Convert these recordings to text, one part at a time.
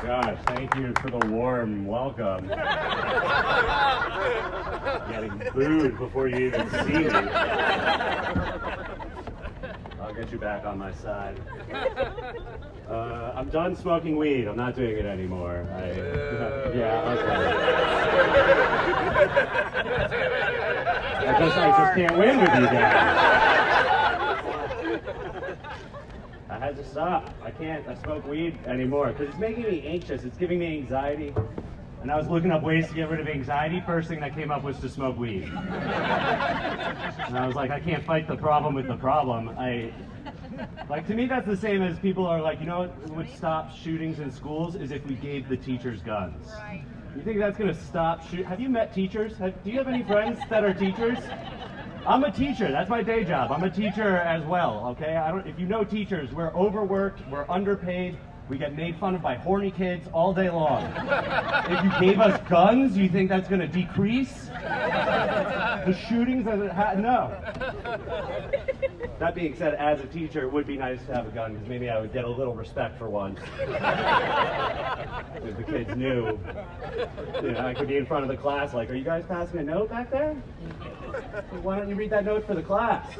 gosh, thank you for the warm welcome. Getting booed before you even see me. I'll get you back on my side. I'm done smoking weed. I'm not doing it anymore. Yeah, okay. I just can't win with you guys. I had to stop. I smoke weed anymore because it's making me anxious. It's giving me anxiety. And I was looking up ways to get rid of anxiety. First thing that came up was to smoke weed. And I was like, I can't fight the problem with the problem. To me, that's the same as people are like, you know what would stop shootings in schools is if we gave the teachers guns. Right. You think that's going to stop Have you met teachers? Do you have any friends that are teachers? I'm a teacher. That's my day job. I'm a teacher as well, okay? If you know teachers, we're overworked, we're underpaid, we get made fun of by horny kids all day long. If you gave us guns, you think that's going to decrease the shootings? No. That being said, as a teacher, it would be nice to have a gun because maybe I would get a little respect for once. If the kids knew, I could be in front of the class like, are you guys passing a note back there? Why don't you read that note for the class?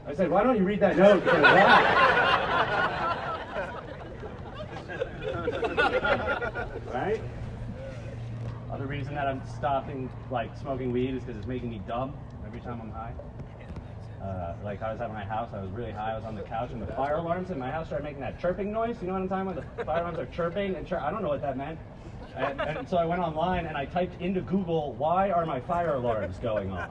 I said, why don't you read that note for the class? Right? Other reason that I'm stopping smoking weed is because it's making me dumb every time I'm high. I was at my house, I was really high, I was on the couch, and the fire alarms in my house started making that chirping noise. You know what I'm talking about? The fire alarms are chirping, and I don't know what that meant. And so I went online and I typed into Google, why are my fire alarms going off?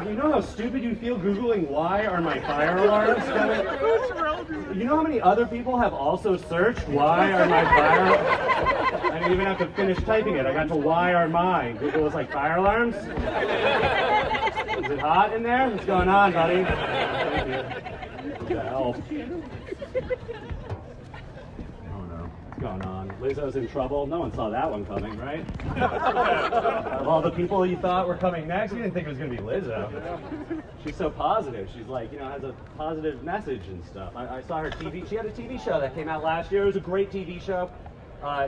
You know how stupid you feel Googling, why are my fire alarms going off? You know how many other people have also searched, why are my fire alarms? I didn't even have to finish typing it. I got to why are my. Google was like, fire alarms? Is it hot in there? What's going on, buddy? Thank you. What the hell? What's going on? Lizzo's in trouble. No one saw that one coming, right? Of all the people you thought were coming next, you didn't think it was going to be Lizzo. She's so positive. She's like, has a positive message and stuff. I saw her TV. She had a TV show that came out last year. It was a great TV show.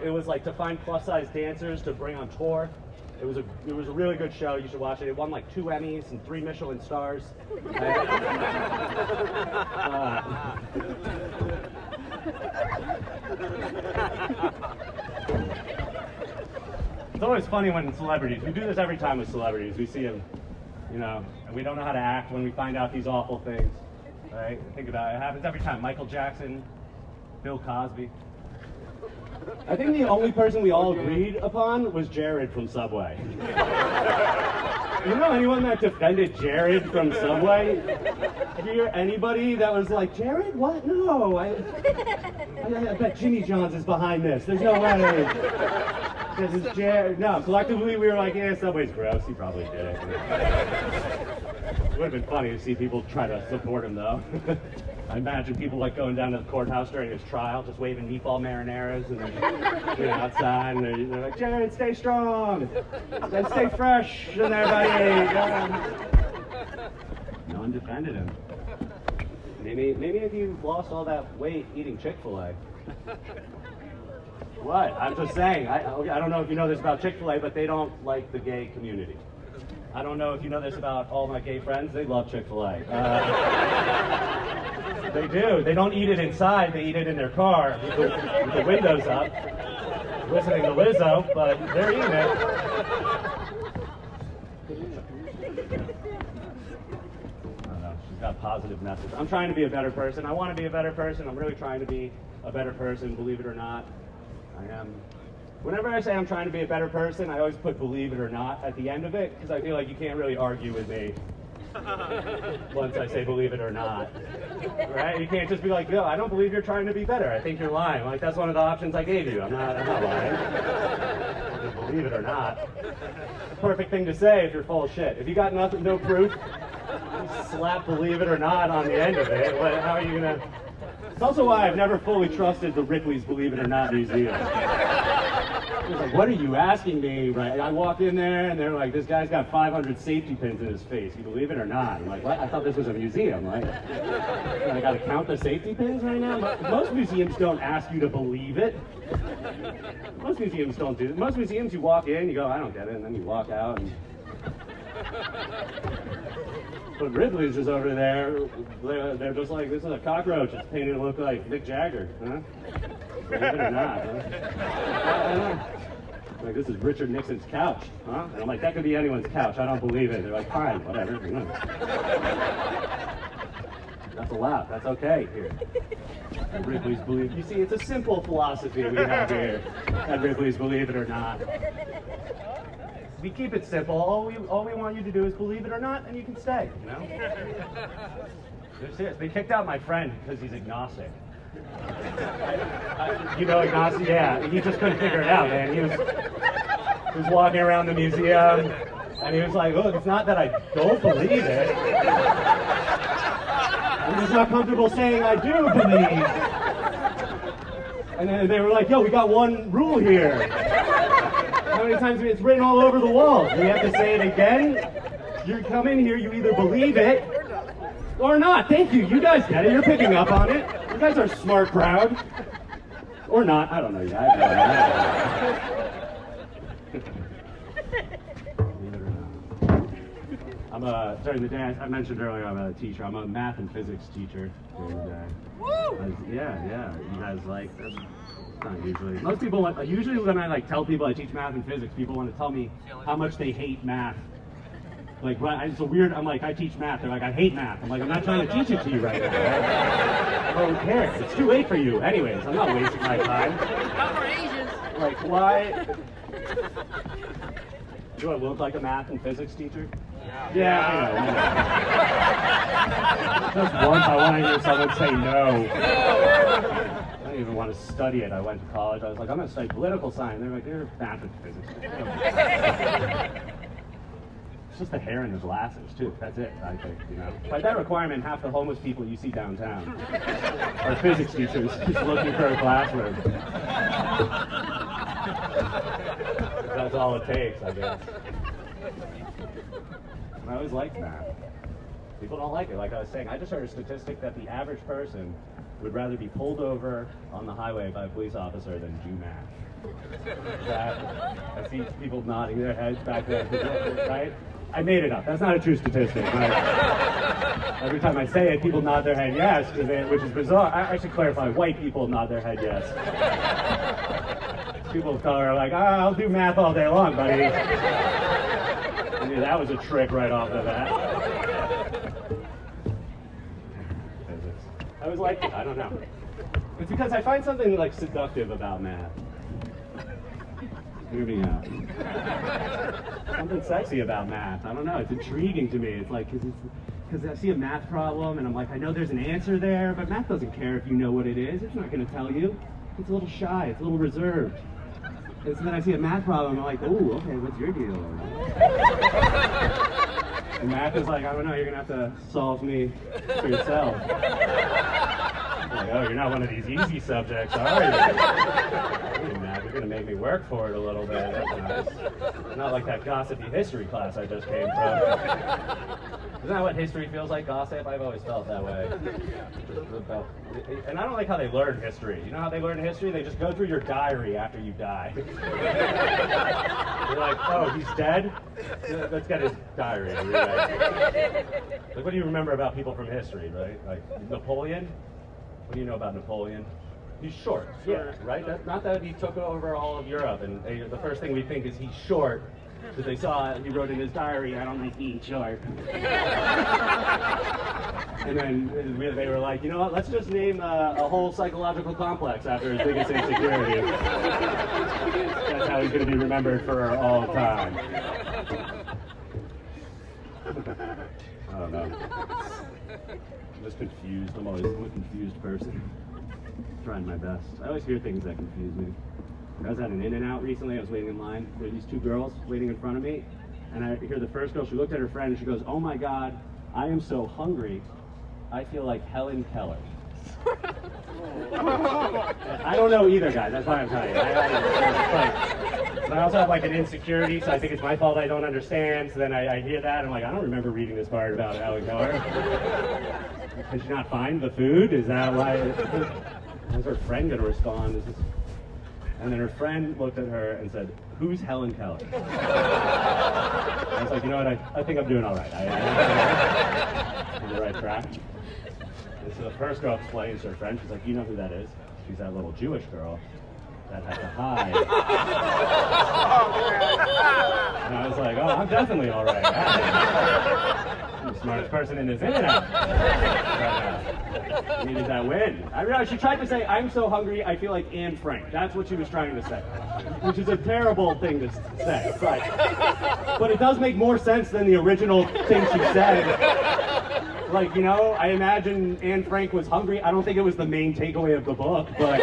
It was to find plus-size dancers to bring on tour. It was a really good show. You should watch it. It won 2 Emmys and 3 Michelin stars. It's always funny when celebrities, we do this every time with celebrities, we see them, and we don't know how to act when we find out these awful things, right? Think about it, it happens every time. Michael Jackson, Bill Cosby. I think the only person we all agreed upon was Jared from Subway. You know anyone that defended Jared from Subway? Did you hear anybody that was like, Jared? What? No. I bet Jimmy John's is behind this. There's no way. This is Jared. No, collectively we were like, yeah, Subway's gross. He probably did it. It would have been funny to see people try to support him, though. I imagine people going down to the courthouse during his trial, just waving meatball marinaras and then outside, and they're like, Jared, stay strong, and stay fresh, and everybody. No one defended him. Maybe if you lost all that weight eating Chick-fil-A. What? I'm just saying. I don't know if you know this about Chick-fil-A, but they don't like the gay community. I don't know if you know this about all my gay friends. They love Chick-fil-A. They do. They don't eat it inside. They eat it in their car with the windows up, listening to Lizzo, but they're eating it. I don't know. She's got positive message. I'm trying to be a better person. I want to be a better person. I'm really trying to be a better person, believe it or not. I am. Whenever I say I'm trying to be a better person, I always put believe it or not at the end of it, because I feel like you can't really argue with me once I say believe it or not. Right? You can't just be like, no, I don't believe you're trying to be better. I think you're lying. That's one of the options I gave you. I'm not lying. Just believe it or not. Perfect thing to say if you're full of shit. If you got no proof, you slap believe it or not on the end of it. How are you going to... It's also why I've never fully trusted the Ripley's Believe It or Not Museum. It's like, what are you asking me? Right? I walk in there and they're like, this guy's got 500 safety pins in his face. You believe it or not? I'm like, what? I thought this was a museum. Like got to count the safety pins right now? Most museums don't ask you to believe it. Most museums don't do it. Most museums, you walk in, you go, I don't get it, and then you walk out. But Ridley's is over there. They're just like, this is a cockroach. It's painted to look like Mick Jagger. Huh? Believe it or not, huh? Like, this is Richard Nixon's couch, huh? And I'm like, that could be anyone's couch. I don't believe it. They're like, fine, whatever. That's allowed. That's okay here. At Ripley's Believe. You see, it's a simple philosophy we have here at Ripley's Believe It or Not. We keep it simple. All we want you to do is believe it or not, and you can stay. You know. They're serious. They kicked out my friend because he's agnostic. You know agnostic? Yeah, he just couldn't figure it out, man. He was walking around the museum, and he was like, "Look, it's not that I don't believe it. I'm just not comfortable saying I do believe." And then they were like, "Yo, we got one rule here. How many times it's written all over the walls? We have to say it again? You come in here, you either believe it or not." Thank you. You guys get it. You're picking up on it. You guys are a smart crowd. Or not. I don't know. I have no idea. Believe it or not. During the day, I mentioned earlier, I'm a teacher. I'm a math and physics teacher during the day. Yeah. You guys like that's not usually. Most people want, usually when I tell people I teach math and physics, people want to tell me how much they hate math. Like, it's a weird, I'm like, I teach math. They're like, I hate math. I'm like, I'm not trying to teach it to you right now. I don't care. It's too late for you. Anyways, I'm not wasting my time. Not for Asians. Like, why? Do I look like a math and physics teacher? Yeah, I know. Just once I want to hear someone say no. I didn't even want to study it. I went to college. I was like, I'm going to study political science. They're like, you're math and physics. It's just the hair and the glasses, too. That's it, I think, you know. By that requirement, half the homeless people you see downtown are physics teachers just looking for a classroom. That's all it takes, I guess. I always liked math. People don't like it. Like I was saying, I just heard a statistic that the average person would rather be pulled over on the highway by a police officer than do math. I see people nodding their heads back there, right? I made it up. That's not a true statistic. Right? Every time I say it, people nod their head yes, which is bizarre. I should clarify, white people nod their head yes. People of color are like, I'll do math all day long, buddy. I knew that was a trick right off the bat. I was like, I don't know. It's because I find something seductive about math. Hear me out. Something sexy about math. I don't know. It's intriguing to me. It's like, because I see a math problem and I'm like, I know there's an answer there, but math doesn't care if you know what it is. It's not going to tell you. It's a little shy. It's a little reserved. And so then I see a math problem and I'm like, oh, okay, what's your deal? And math is like, I don't know, you're going to have to solve me for yourself. Like, oh, you're not one of these easy subjects, are you? Math, you're going to make me work for it a little bit. That's nice. Not like that gossipy history class I just came from. Isn't that what history feels like, gossip? I've always felt that way. And I don't like how they learn history. You know how they learn history? They just go through your diary after you die. You're like, oh, he's dead? Let's get his diary. Like, what do you remember about people from history, right? Like Napoleon? What do you know about Napoleon? He's short. Yeah, right? That's not that he took over all of Europe, and the first thing we think is he's short, because they saw he wrote in his diary, I don't like being short. And then they were like, you know what, let's just name a whole psychological complex after his biggest insecurity. That's how he's going to be remembered for all time. I don't know. I'm just confused. I'm a confused person. Trying my best. I always hear things that confuse me. I was at an In-N-Out recently. I was waiting in line. There were these two girls waiting in front of me. And I hear the first girl, she looked at her friend and she goes, oh my God, I am so hungry. I feel like Helen Keller. I don't know either, guys. That's why I'm telling you. And I also have like an insecurity, so I think it's my fault I don't understand. So then I hear that, I'm like, I don't remember reading this part about Ellen Keller. Did she not find the food? Is that why? How's her friend going to respond? And then her friend looked at her and said, "Who's Helen Keller?" I was like, you know what, I think I'm doing all right. I'm on the right track. And so the first girl explains to her friend, she's like, you know who that is? She's that little Jewish girl that had to hide. And I was like, oh, I'm definitely all right. I'm the smartest person in this internet. But, needed that win. I realized she tried to say, I'm so hungry, I feel like Anne Frank. That's what she was trying to say. Which is a terrible thing to say. But it does make more sense than the original thing she said. Like, you know, I imagine Anne Frank was hungry. I don't think it was the main takeaway of the book, but,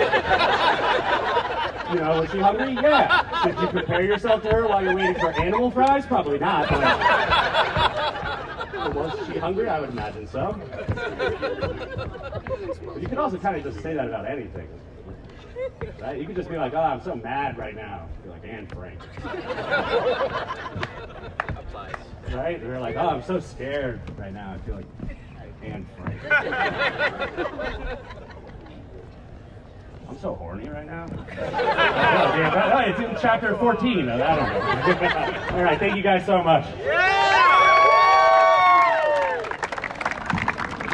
you know, was she hungry? Yeah. Did you compare yourself to her while you're waiting for animal fries? Probably not. But was she hungry? I would imagine so. But you could also kind of just say that about anything. Right? You could just be like, oh, I'm so mad right now. You're like Anne Frank. Right? They're like, oh, I'm so scared right now. I feel like Anne Frank. I'm so horny right now. Oh, it's in chapter 14 of that. All right, thank you guys so much.